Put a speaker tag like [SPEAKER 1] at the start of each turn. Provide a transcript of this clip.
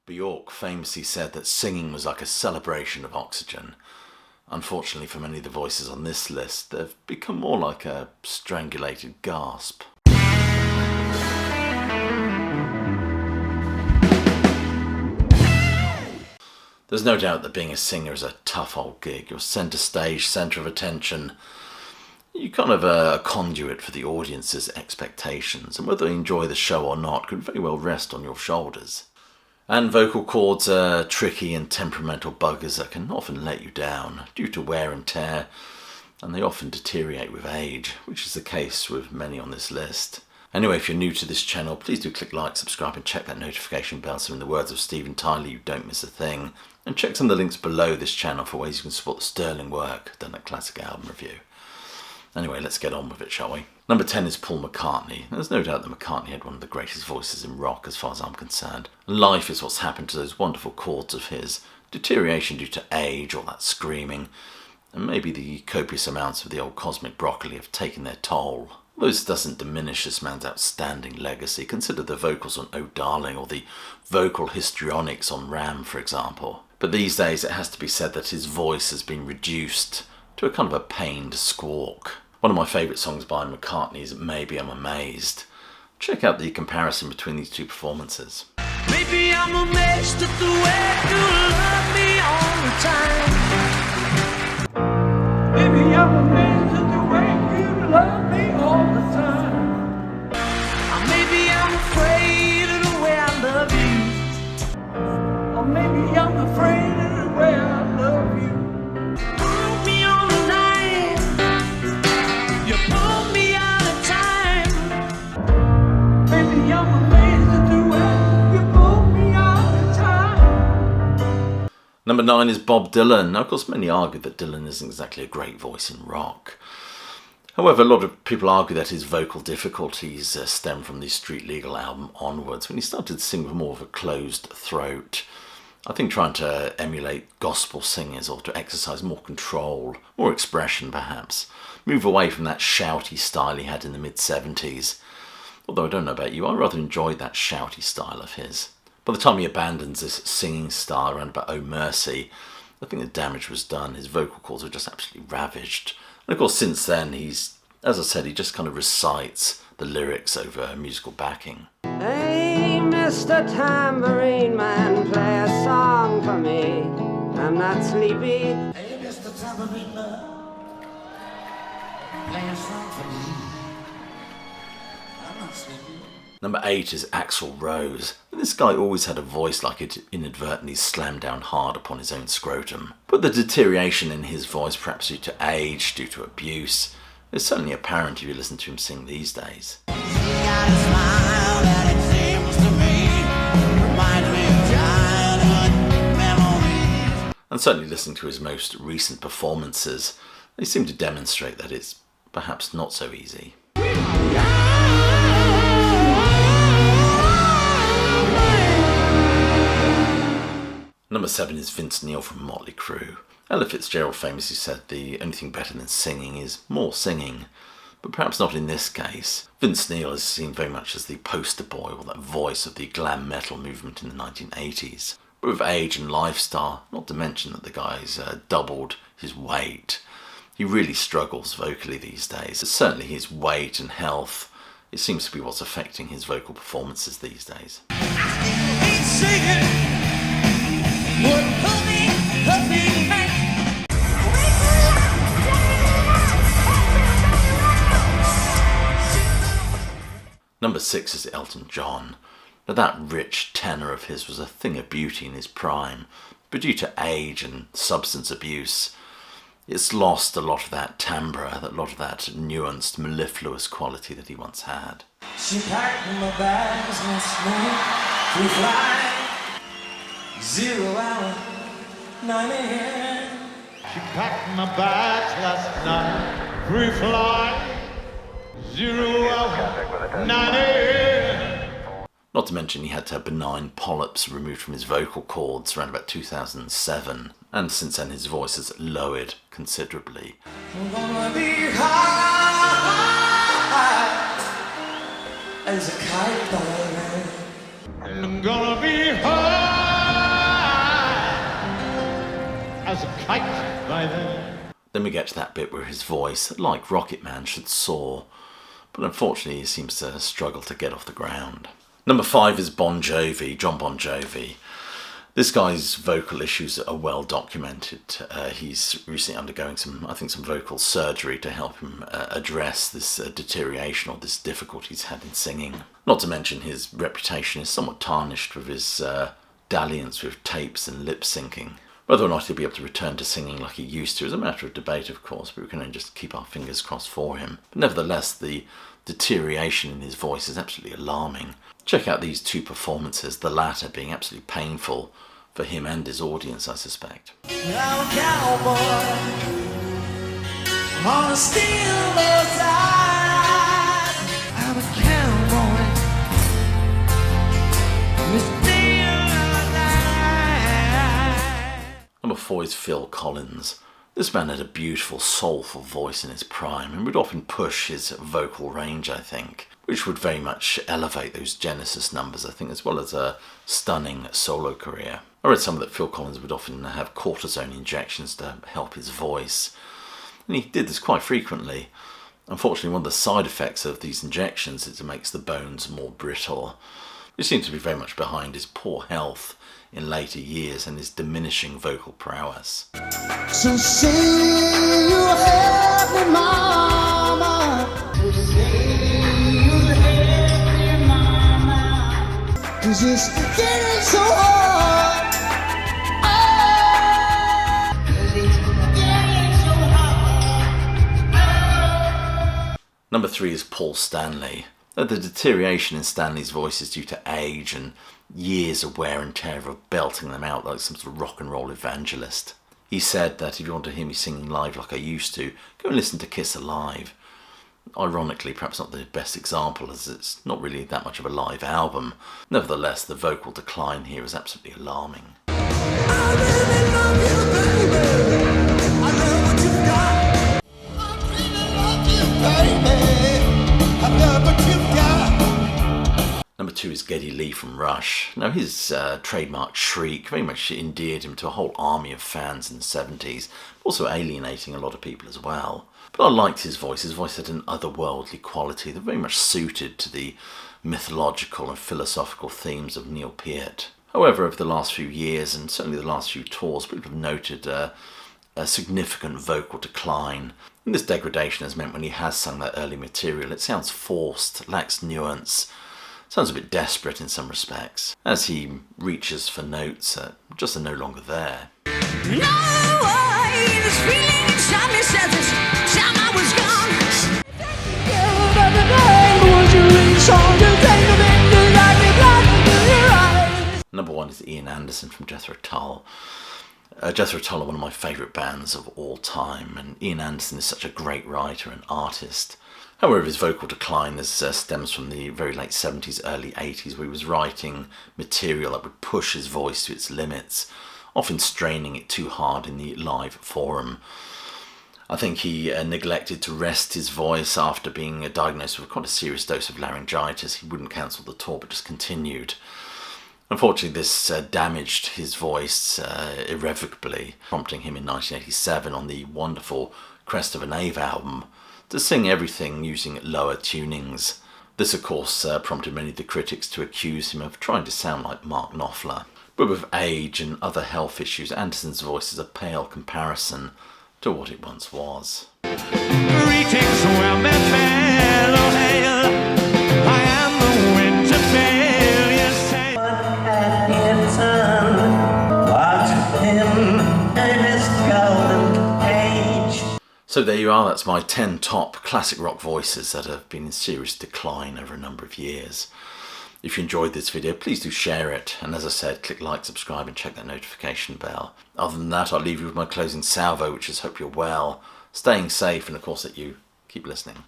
[SPEAKER 1] Bjork famously said that singing was like a celebration of oxygen. Unfortunately for many of the voices on this list, they've become more like a strangulated gasp. There's no doubt that being a singer is a tough old gig. You're centre stage, centre of attention. You're kind of a conduit for the audience's expectations, and whether they enjoy the show or not could very well rest on your shoulders. And vocal cords are tricky and temperamental buggers that can often let you down due to wear and tear, and they often deteriorate with age, which is the case with many on this list. Anyway, if you're new to this channel, please do click like, subscribe and check that notification bell so in the words of Steven Tyler you don't miss a thing. And check some of the links below this channel for ways you can support the sterling work done at Classic Album Review. Anyway, let's get on with it, shall we? Number 10 is Paul McCartney. There's no doubt that McCartney had one of the greatest voices in rock as far as I'm concerned. Life is what's happened to those wonderful chords of his. Deterioration due to age, all that screaming, and maybe the copious amounts of the old cosmic broccoli have taken their toll. Although this doesn't diminish this man's outstanding legacy, consider the vocals on Oh Darling or the vocal histrionics on Ram, for example. But these days it has to be said that his voice has been reduced to a kind of a pained squawk. One of my favourite songs by McCartney is Maybe I'm Amazed. Check out the comparison between these two performances.
[SPEAKER 2] Maybe I'm amazed at the way you love me all the time. Maybe I'm amazed at the way you love me all the time. Or maybe I'm afraid of the way I love you. Or maybe I'm afraid of the way I love you. Put me on the line. You pull me out of time. Maybe I'm amazed at the way you pull me out of time.
[SPEAKER 1] Number 9 is Bob Dylan. Now, of course, many argue that Dylan isn't exactly a great voice in rock. However, a lot of people argue that his vocal difficulties stem from the Street Legal album onwards, when he started to sing with more of a closed throat. I think trying to emulate gospel singers or to exercise more control, more expression perhaps. Move away from that shouty style he had in the mid-70s. Although I don't know about you, I rather enjoyed that shouty style of his. By the time he abandons this singing style around about Oh Mercy, I think the damage was done. His vocal cords were just absolutely ravaged. And of course since then he's, as I said, he just kind of recites the lyrics over musical backing.
[SPEAKER 3] Hey, Mr. Tambourine Man, play a song for me. I'm not sleepy.
[SPEAKER 2] Hey, Mr. Tambourine Man, play a song for me. I'm not sleepy.
[SPEAKER 1] Number 8 is Axel Rose. And this guy always had a voice like it inadvertently slammed down hard upon his own scrotum. But the deterioration in his voice, perhaps due to age, due to abuse, is certainly apparent if you listen to him sing these days. And certainly listening to his most recent performances, they seem to demonstrate that it's perhaps not so easy. Number 7 is Vince Neil from Motley Crue. Ella Fitzgerald famously said the only thing better than singing is more singing, but perhaps not in this case. Vince Neil is seen very much as the poster boy or that voice of the glam metal movement in the 1980s. But with age and lifestyle, not to mention that the guy's doubled his weight, he really struggles vocally these days. Certainly his weight and health, it seems to be what's affecting his vocal performances these days. Number 6 is Elton John. Now that rich tenor of his was a thing of beauty in his prime, but due to age and substance abuse, it's lost a lot of that timbre, a lot of that nuanced, mellifluous quality that he once had.
[SPEAKER 2] She packed my bags last night to fly 0 hour 9 a.m.
[SPEAKER 4] She packed my bags last night, pre-fly 0 hour 9 a.m.
[SPEAKER 1] Not to mention he had to have benign polyps removed from his vocal cords around about 2007, and since then his voice has lowered considerably.
[SPEAKER 2] I'm gonna be high as a kite, baby.
[SPEAKER 4] And I'm gonna be high tight by then.
[SPEAKER 1] Then we get to that bit where his voice, like Rocket Man, should soar, but unfortunately he seems to struggle to get off the ground. Number 5 is Bon Jovi, John Bon Jovi. This guy's vocal issues are well documented. He's recently undergoing some vocal surgery to help him address this deterioration or this difficulty he's had in singing. Not to mention his reputation is somewhat tarnished with his dalliance with tapes and lip syncing. Whether or not he'll be able to return to singing like he used to is a matter of debate, of course, but we can only just keep our fingers crossed for him. But nevertheless, the deterioration in his voice is absolutely alarming. Check out these 2 performances, the latter being absolutely painful for him and his audience, I suspect.
[SPEAKER 2] I'm a cowboy on a steamboat side. I'm a cowboy on a steamboat side.
[SPEAKER 1] Number 4 is Phil Collins. This man had a beautiful, soulful voice in his prime and would often push his vocal range, I think, which would very much elevate those Genesis numbers, I think, as well as a stunning solo career. I read somewhere that Phil Collins would often have cortisone injections to help his voice, and he did this quite frequently. Unfortunately, one of the side effects of these injections is it makes the bones more brittle, which seems to be very much behind his poor health in later years and his diminishing vocal prowess.
[SPEAKER 2] So say you have me, mama. So say you have me, mama. 'Cause it's getting so hard. Oh, 'cause it's getting so hard.
[SPEAKER 1] Number 3 is Paul Stanley. The deterioration in Stanley's voice is due to age and years of wear and tear of belting them out like some sort of rock and roll evangelist. He said that if you want to hear me singing live like I used to, go and listen to Kiss Alive. Ironically, perhaps not the best example, as it's not really that much of a live album. Nevertheless, the vocal decline here is absolutely alarming.
[SPEAKER 2] I really love you, baby. I know what you've got. I really love you, baby. I love what you've got.
[SPEAKER 1] Number 2 is Geddy Lee from Rush. Now, his trademark shriek very much endeared him to a whole army of fans in the 70s, also alienating a lot of people as well. But I liked his voice. His voice had an otherworldly quality that very much suited to the mythological and philosophical themes of Neil Peart. However, over the last few years, and certainly the last few tours, people have noted a significant vocal decline. And this degradation has meant when he has sung that early material, it sounds forced, lacks nuance, sounds a bit desperate in some respects, as he reaches for notes that just are no longer there.
[SPEAKER 2] No, I was feeling inside me said this time I was gone.
[SPEAKER 1] Number 1 is Ian Anderson from Jethro Tull. Jethro Tull are one of my favourite bands of all time, and Ian Anderson is such a great writer and artist. However, his vocal decline stems from the very late 70s, early 80s, where he was writing material that would push his voice to its limits, often straining it too hard in the live forum. I think he neglected to rest his voice after being diagnosed with quite a serious dose of laryngitis. He wouldn't cancel the tour, but just continued. Unfortunately, this damaged his voice irrevocably, prompting him in 1987 on the wonderful Crest of an Ave album to sing everything using lower tunings. This, of course, prompted many of the critics to accuse him of trying to sound like Mark Knopfler. But with age and other health issues, Anderson's voice is a pale comparison to what it once was.
[SPEAKER 4] Greetings, well met fellow hail. I am the winter veil, you say.
[SPEAKER 2] What had him done? Watch him in his golden age.
[SPEAKER 1] So there you are, that's my 10 top classic rock voices that have been in serious decline over a number of years. If you enjoyed this video, please do share it, and as I said, click like, subscribe and check that notification bell. Other than that, I'll leave you with my closing salvo, which is hope you're well, staying safe, and of course that you keep listening.